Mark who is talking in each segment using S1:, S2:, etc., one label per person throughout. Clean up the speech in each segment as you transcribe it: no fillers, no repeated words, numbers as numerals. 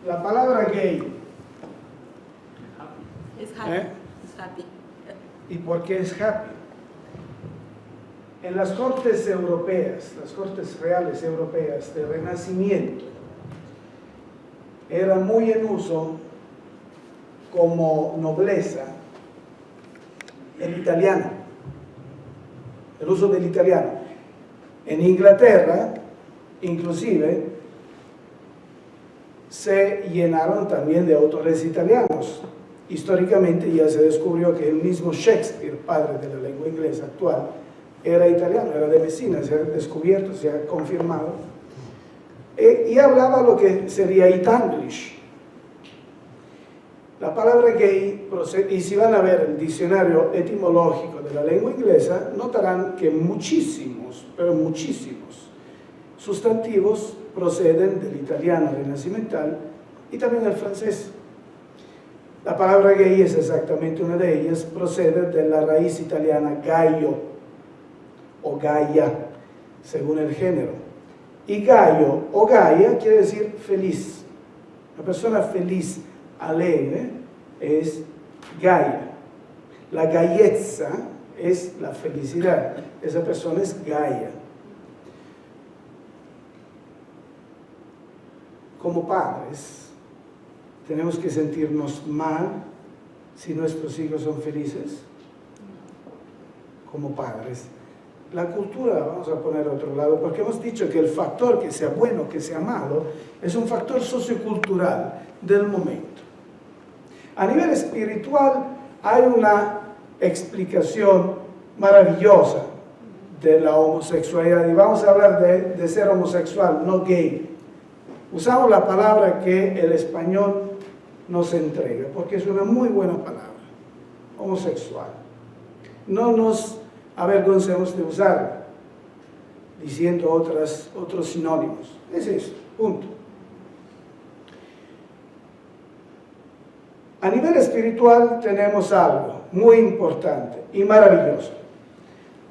S1: La palabra gay.
S2: Es happy. Es happy.
S1: ¿Y por qué es happy? En las cortes europeas, las cortes reales europeas del Renacimiento, era muy en uso como nobleza el italiano, el uso del italiano. En Inglaterra, inclusive, se llenaron también de autores italianos. Históricamente ya se descubrió que el mismo Shakespeare, padre de la lengua inglesa actual, era italiano, era de Messina, se ha descubierto, se ha confirmado, y hablaba lo que sería Itanglish. La palabra gay procede, y si van a ver el diccionario etimológico de la lengua inglesa, notarán que muchísimos, pero muchísimos, sustantivos proceden del italiano renacimiental y también del francés. La palabra gay es exactamente una de ellas, procede de la raíz italiana gallo o gaia, según el género. Y gallo o gaia quiere decir feliz. Una persona feliz, alegre, es gaia. La gaiezza es la felicidad. Esa persona es gaia. Como padres, ¿tenemos que sentirnos mal si nuestros hijos son felices? Como padres. La cultura, vamos a poner a otro lado, porque hemos dicho que el factor, que sea bueno, que sea malo, es un factor sociocultural del momento. A nivel espiritual hay una explicación maravillosa de la homosexualidad, y vamos a hablar de ser homosexual, no gay. Usamos la palabra que el español nos entrega, porque es una muy buena palabra, homosexual. No nos avergoncemos de usarla, diciendo otros sinónimos. Es eso, punto. A nivel espiritual tenemos algo muy importante y maravilloso.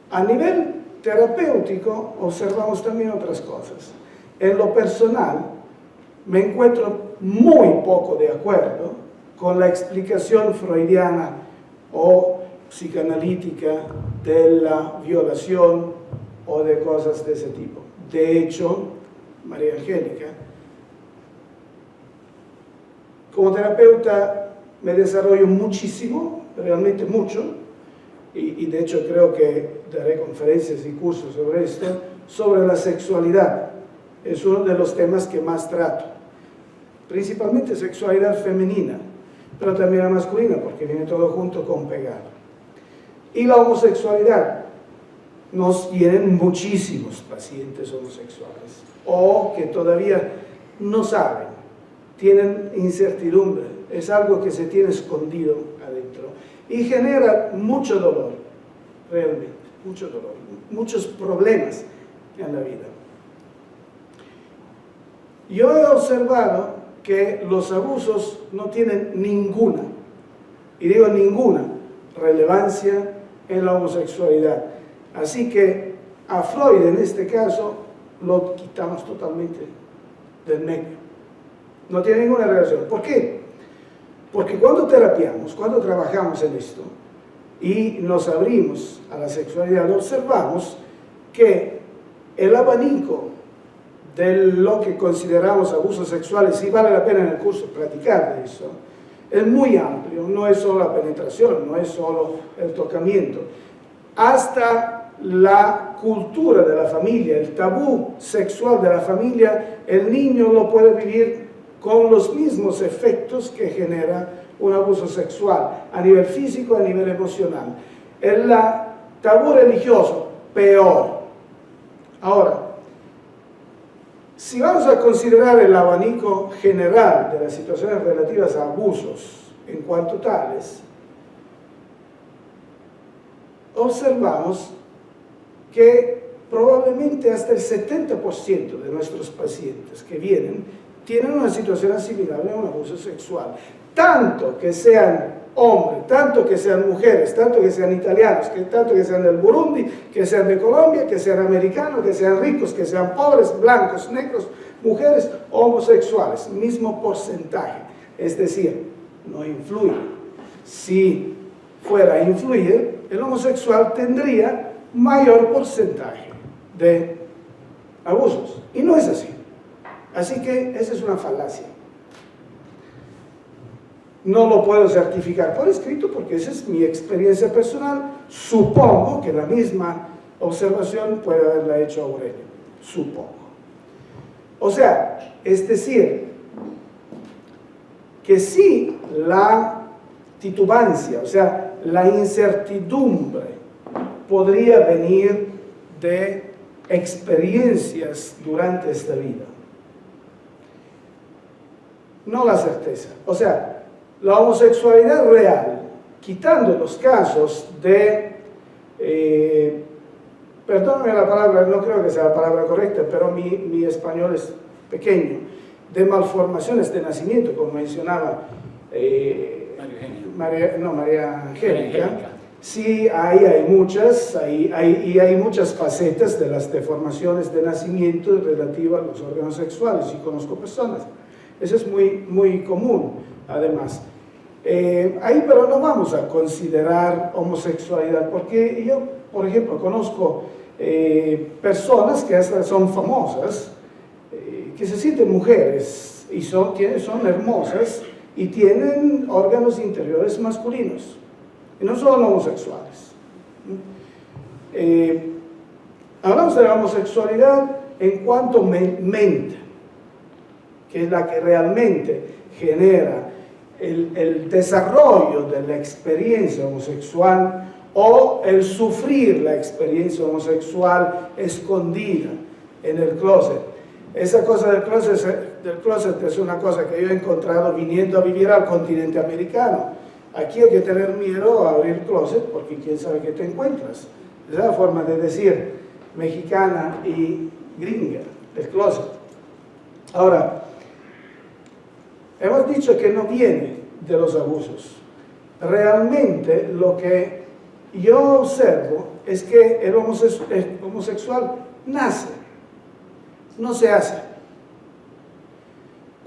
S1: A nivel terapéutico observamos también otras cosas. En lo personal, me encuentro muy poco de acuerdo con la explicación freudiana o psicoanalítica de la violación o de cosas de ese tipo. De hecho, María Angélica, como terapeuta me desarrollo muchísimo, realmente mucho, y de hecho creo que daré conferencias y cursos sobre esto, sobre la sexualidad. Es uno de los temas que más trato, principalmente sexualidad femenina, pero también la masculina, porque viene todo junto con pegado. Y la homosexualidad, nos vienen muchísimos pacientes homosexuales, o que todavía no saben, tienen incertidumbre, es algo que se tiene escondido adentro, y genera mucho dolor, realmente, mucho dolor, muchos problemas en la vida. Yo he observado que los abusos no tienen ninguna, y digo ninguna, relevancia en la homosexualidad. Así que a Freud en este caso lo quitamos totalmente del medio. No tiene ninguna relación. ¿Por qué? Porque cuando terapiamos, cuando trabajamos en esto y nos abrimos a la sexualidad, observamos que el abanico de lo que consideramos abusos sexuales, y vale la pena en el curso platicar de eso, es muy amplio, no es solo la penetración, no es solo el tocamiento, hasta la cultura de la familia, el tabú sexual de la familia, el niño lo puede vivir con los mismos efectos que genera un abuso sexual, a nivel físico, a nivel emocional. El tabú religioso, peor. Ahora, si vamos a considerar el abanico general de las situaciones relativas a abusos en cuanto tales, observamos que probablemente hasta el 70% de nuestros pacientes que vienen tienen una situación asimilable a un abuso sexual. Tanto que sean hombres, tanto que sean mujeres, tanto que sean italianos, tanto que sean del Burundi, que sean de Colombia, que sean americanos, que sean ricos, que sean pobres, blancos, negros, Mujeres homosexuales, mismo porcentaje. Es decir, no influye. Si fuera a influir, el homosexual tendría mayor porcentaje de abusos. Y no es así. Así que esa es una falacia. No lo puedo certificar por escrito porque esa es mi experiencia personal. Supongo que la misma observación puede haberla hecho Aurelio. Supongo. O sea, es decir, que sí la titubancia, o sea, la incertidumbre podría venir de experiencias durante esta vida. No la certeza. O sea, la homosexualidad real, quitando los casos de, perdóname la palabra, no creo que sea la palabra correcta, pero mi español es pequeño, de malformaciones de nacimiento, como mencionaba María Angélica. Sí, ahí hay muchas, hay muchas facetas de las deformaciones de nacimiento relativas a los órganos sexuales, y conozco personas. Eso es muy común, además. Ahí, pero no vamos a considerar homosexualidad, porque yo, por ejemplo, conozco personas que hasta son famosas, que se sienten mujeres y son hermosas y tienen órganos interiores masculinos, y no son homosexuales. Hablamos de la homosexualidad en cuanto mente, que es la que realmente genera el desarrollo de la experiencia homosexual o el sufrir la experiencia homosexual escondida en el closet. Esa cosa del closet es una cosa que yo he encontrado viniendo a vivir al continente americano. Aquí hay que tener miedo a abrir closet porque quién sabe qué te encuentras. Es la forma de decir mexicana y gringa, el closet. Ahora, hemos dicho que no viene de los abusos. Realmente lo que yo observo es que el homosexual nace, no se hace.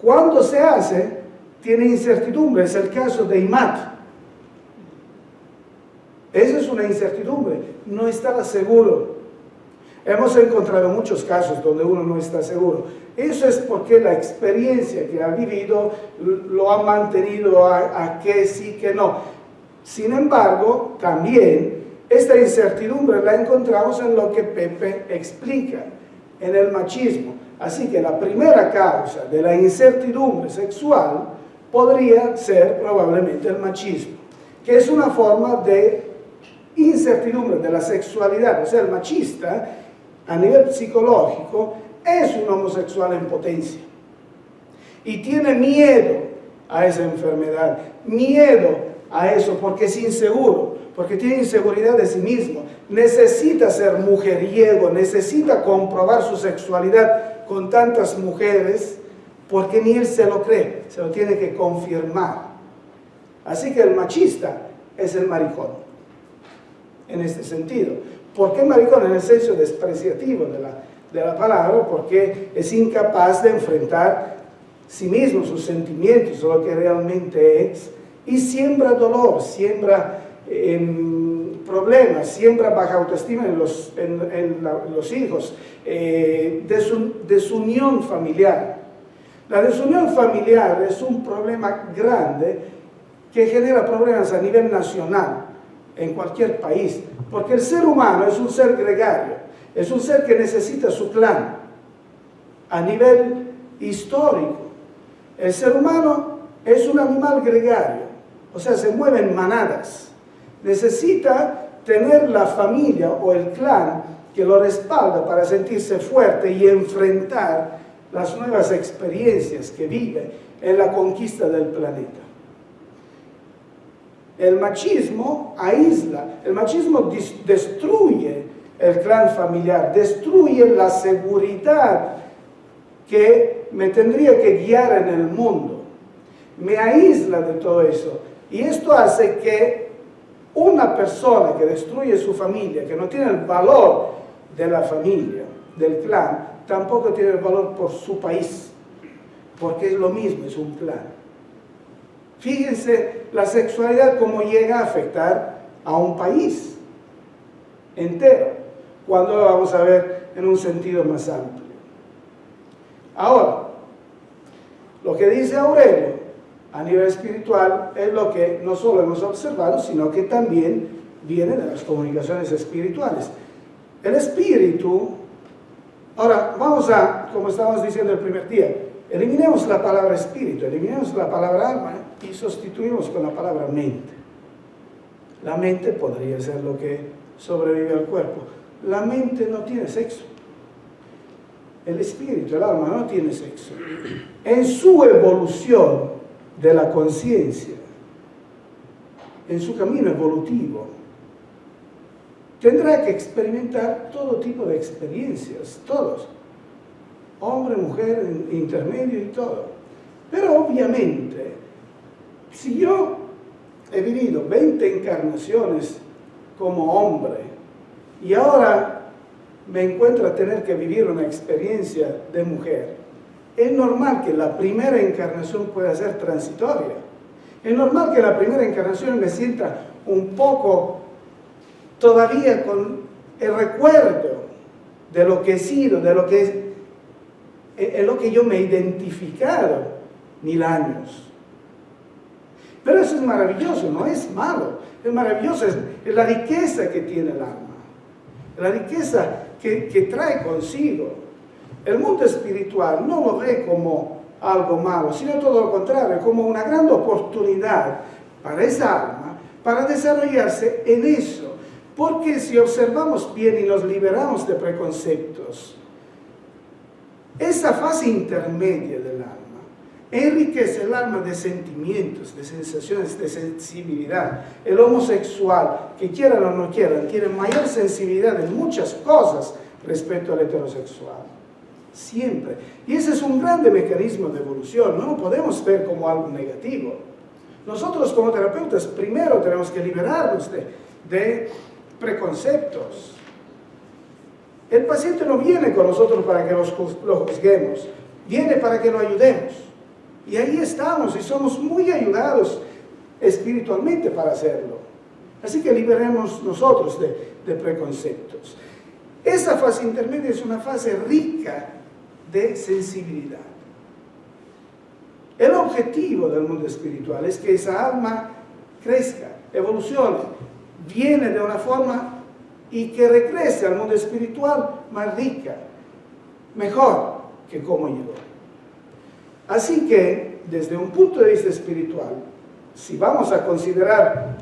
S1: Cuando se hace, tiene incertidumbre. Es el caso de Imad. Esa es una incertidumbre. No estaba seguro. Hemos encontrado muchos casos donde uno no está seguro. Eso es porque la experiencia que ha vivido lo ha mantenido a que sí, que no. Sin embargo, también esta incertidumbre la encontramos en lo que Pepe explica, en el machismo. Así que la primera causa de la incertidumbre sexual podría ser probablemente el machismo, que es una forma de incertidumbre de la sexualidad. O sea, el machista, a nivel psicológico, es un homosexual en potencia y tiene miedo a esa enfermedad, miedo a eso porque es inseguro, porque tiene inseguridad de sí mismo, necesita ser mujeriego, necesita comprobar su sexualidad con tantas mujeres porque ni él se lo cree, se lo tiene que confirmar. Así que el machista es el maricón en este sentido. ¿Por qué maricón? En el senso despreciativo de la palabra, porque es incapaz de enfrentar sí mismo, sus sentimientos, lo que realmente es, y siembra dolor, siembra problemas, siembra baja autoestima en los hijos, desunión familiar. La desunión familiar es un problema grande que genera problemas a nivel nacional en cualquier país, porque el ser humano es un ser gregario, es un ser que necesita su clan. A nivel histórico, el ser humano es un animal gregario, o sea, se mueve en manadas, necesita tener la familia o el clan que lo respalda para sentirse fuerte y enfrentar las nuevas experiencias que vive en la conquista del planeta. El machismo aísla, el machismo destruye el clan familiar, destruye la seguridad que me tendría que guiar en el mundo, me aísla de todo eso, y esto hace que una persona que destruye su familia, que no tiene el valor de la familia, del clan, tampoco tiene valor por su país, porque es lo mismo, es un plan. Fíjense la sexualidad cómo llega a afectar a un país entero, cuando lo vamos a ver en un sentido más amplio. Ahora, lo que dice Aurelio a nivel espiritual es lo que no solo hemos observado, sino que también viene de las comunicaciones espirituales. El espíritu, ahora vamos a, como estábamos diciendo el primer día, eliminemos la palabra espíritu, eliminemos la palabra alma y sustituimos con la palabra mente. La mente podría ser lo que sobrevive al cuerpo. La mente no tiene sexo. El espíritu, el alma no tiene sexo. En su evolución de la conciencia, en su camino evolutivo, tendrá que experimentar todo tipo de experiencias, todos. Hombre, mujer, intermedio y todo. Pero obviamente, si yo he vivido 20 encarnaciones como hombre y ahora me encuentro a tener que vivir una experiencia de mujer, es normal que la primera encarnación pueda ser transitoria. Es normal que la primera encarnación me sienta un poco todavía con el recuerdo de lo que he sido, de lo que es lo que yo me he identificado 1000 años. Pero eso es maravilloso, no es malo. Es maravilloso, es la riqueza que tiene el alma. La riqueza que trae consigo. El mundo espiritual no lo ve como algo malo, sino todo lo contrario, como una gran oportunidad para esa alma, para desarrollarse en eso. Porque si observamos bien y nos liberamos de preconceptos, esa fase intermedia del alma enriquece el alma de sentimientos, de sensaciones, de sensibilidad. El homosexual, que quieran o no quieran, tiene mayor sensibilidad en muchas cosas respecto al heterosexual. Siempre. Y ese es un grande mecanismo de evolución, no lo podemos ver como algo negativo. Nosotros como terapeutas primero tenemos que liberarnos de preconceptos. El paciente no viene con nosotros para que lo juzguemos, viene para que lo ayudemos. Y ahí estamos y somos muy ayudados espiritualmente para hacerlo. Así que liberemos nosotros de preconceptos. Esa fase intermedia es una fase rica de sensibilidad. El objetivo del mundo espiritual es que esa alma crezca, evolucione, viene de una forma y que regrese al mundo espiritual más rica, mejor que como llegó. Así que, desde un punto de vista espiritual, si vamos a considerar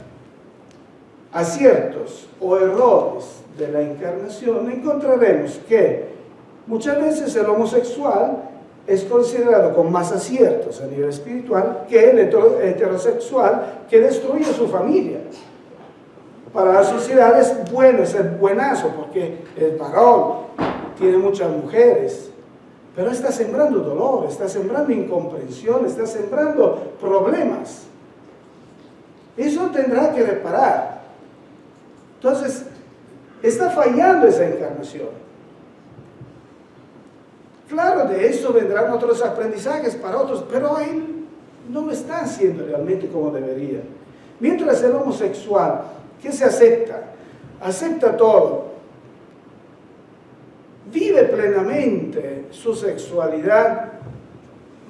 S1: aciertos o errores de la encarnación, encontraremos que muchas veces el homosexual es considerado con más aciertos a nivel espiritual que el heterosexual que destruye su familia. Para la sociedad es bueno, es el buenazo, porque el varón tiene muchas mujeres, pero está sembrando dolor, está sembrando incomprensión, está sembrando problemas. Eso tendrá que reparar. Entonces, está fallando esa encarnación. Claro, de eso vendrán otros aprendizajes para otros, pero ahí no lo está haciendo realmente como debería. Mientras el homosexual, que se acepta, acepta todo, vive plenamente su sexualidad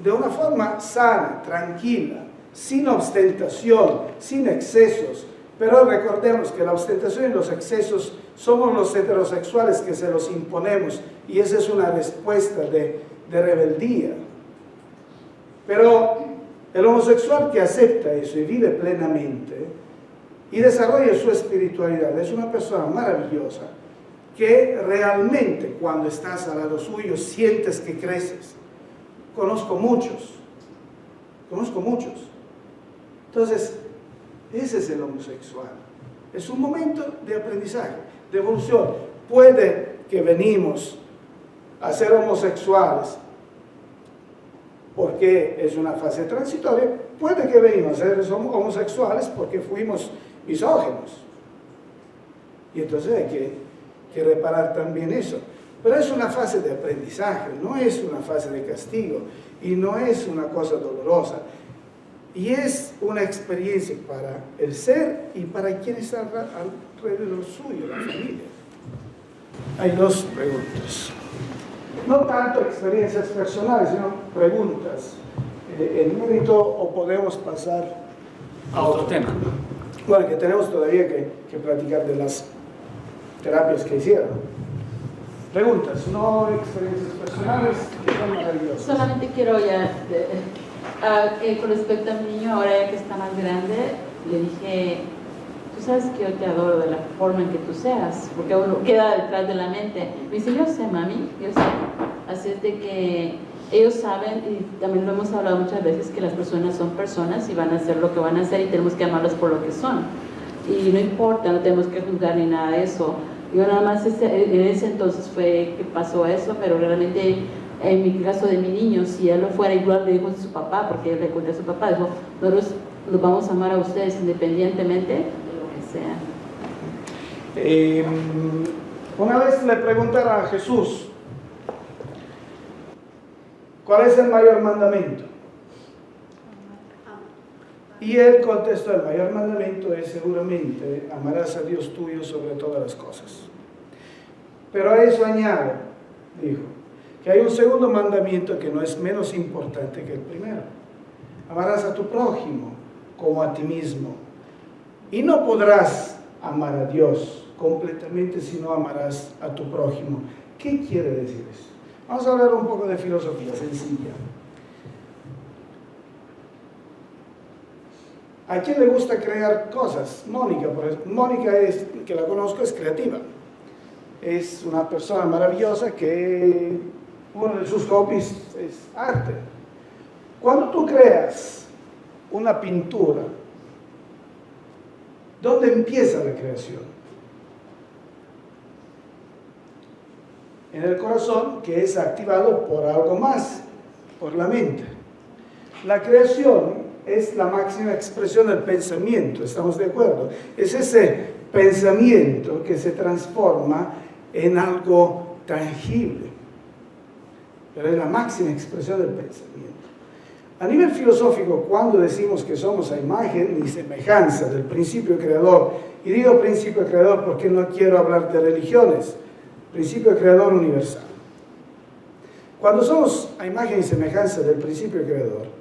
S1: de una forma sana, tranquila, sin ostentación, sin excesos. Pero recordemos que la ostentación y los excesos somos los heterosexuales que se los imponemos, y esa es una respuesta de rebeldía. Pero el homosexual que acepta eso y vive plenamente y desarrolla su espiritualidad es una persona maravillosa, que realmente cuando estás al lado suyo sientes que creces. Conozco muchos. Entonces, ese es el homosexual. Es un momento de aprendizaje, de evolución. Puede que venimos a ser homosexuales porque es una fase transitoria, puede que venimos a ser homosexuales porque fuimos misóginos. Y entonces hay que reparar también eso. Pero es una fase de aprendizaje, no es una fase de castigo y no es una cosa dolorosa. Y es una experiencia para el ser y para quien está alrededor suyo, la familia. Hay dos preguntas. No tanto experiencias personales, sino preguntas. El mérito, o podemos pasar a otro tema. Bueno, que tenemos todavía que platicar de las terapias que hicieron. Preguntas, no experiencias personales, que son maravillosas.
S2: Solamente quiero ya, con respecto a mi niño, ahora ya que está más grande, le dije, tú sabes que yo te adoro de la forma en que tú seas, porque uno queda detrás de la mente. Me dice, yo sé, mami, yo sé. Así es de que ellos saben, y también lo hemos hablado muchas veces, que las personas son personas y van a hacer lo que van a hacer y tenemos que amarlas por lo que son. Y no importa, no tenemos que juzgar ni nada de eso. Yo nada más en ese entonces fue que pasó eso, pero realmente en mi caso de mi niño, si él lo fuera igual, le dijo a su papá, porque él le conté a su papá, dijo, nosotros los vamos a amar a ustedes independientemente de lo que sea.
S1: Una vez le preguntaron a Jesús, ¿cuál es el mayor mandamiento? Y él contestó, el mayor mandamiento es seguramente, amarás a Dios tuyo sobre todas las cosas. Pero a eso añado, dijo, que hay un segundo mandamiento que no es menos importante que el primero. Amarás a tu prójimo como a ti mismo. Y no podrás amar a Dios completamente si no amarás a tu prójimo. ¿Qué quiere decir eso? Vamos a hablar un poco de filosofía sencilla. ¿A quién le gusta crear cosas? Mónica, por ejemplo. Mónica, que la conozco, es creativa. Es una persona maravillosa que uno de sus hobbies es arte. Cuando tú creas una pintura, ¿dónde empieza la creación? En el corazón, que es activado por algo más, por la mente. La creación es la máxima expresión del pensamiento, ¿estamos de acuerdo? Es ese pensamiento que se transforma en algo tangible, pero es la máxima expresión del pensamiento. A nivel filosófico, cuando decimos que somos a imagen y semejanza del principio creador, y digo principio creador porque no quiero hablar de religiones, principio creador universal. Cuando somos a imagen y semejanza del principio creador,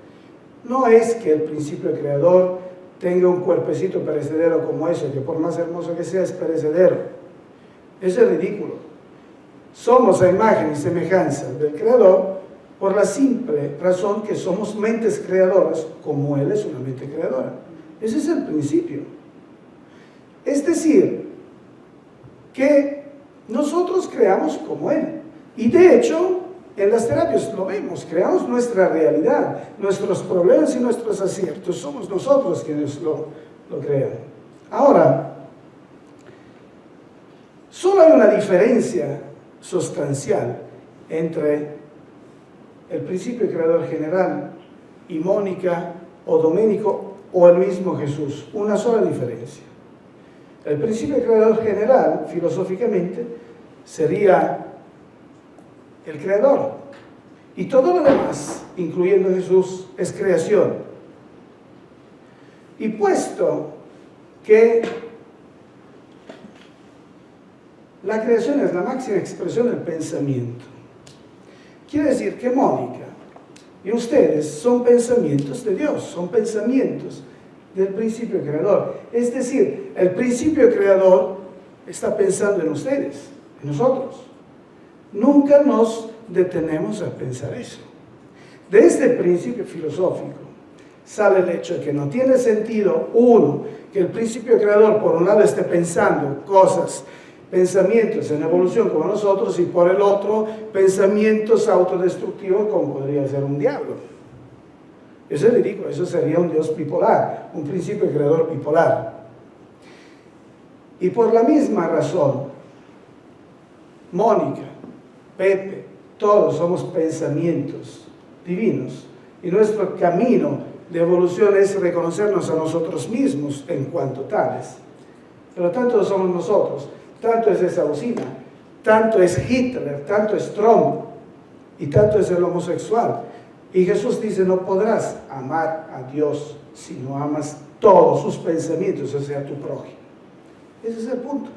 S1: no es que el principio creador tenga un cuerpecito perecedero como eso, que por más hermoso que sea es perecedero. Eso es ridículo. Somos a imagen y semejanza del creador por la simple razón que somos mentes creadoras, como él es una mente creadora. Ese es el principio. Es decir, que nosotros creamos como él. Y de hecho, en las terapias lo vemos, creamos nuestra realidad, nuestros problemas y nuestros aciertos. Somos nosotros quienes lo crean. Ahora, solo hay una diferencia sustancial entre el principio creador general y Mónica o Domenico o el mismo Jesús. Una sola diferencia. El principio creador general, filosóficamente, sería el creador. Y todo lo demás, incluyendo Jesús, es creación. Y puesto que la creación es la máxima expresión del pensamiento, quiere decir que Mónica y ustedes son pensamientos de Dios, son pensamientos del principio creador. Es decir, el principio creador está pensando en ustedes, en nosotros. Nunca nos detenemos a pensar eso. De este principio filosófico sale el hecho de que no tiene sentido, uno, que el principio creador por un lado esté pensando cosas, pensamientos en evolución como nosotros, y por el otro pensamientos autodestructivos como podría ser un diablo. Eso es ridículo, eso sería un Dios bipolar, un principio creador bipolar. Y por la misma razón, Mónica, Pepe, todos somos pensamientos divinos, y nuestro camino de evolución es reconocernos a nosotros mismos en cuanto tales. Pero tanto somos nosotros, tanto es esa usina, tanto es Hitler, tanto es Trump y tanto es el homosexual. Y Jesús dice, no podrás amar a Dios si no amas todos sus pensamientos, o sea, tu prójimo. Ese es el punto.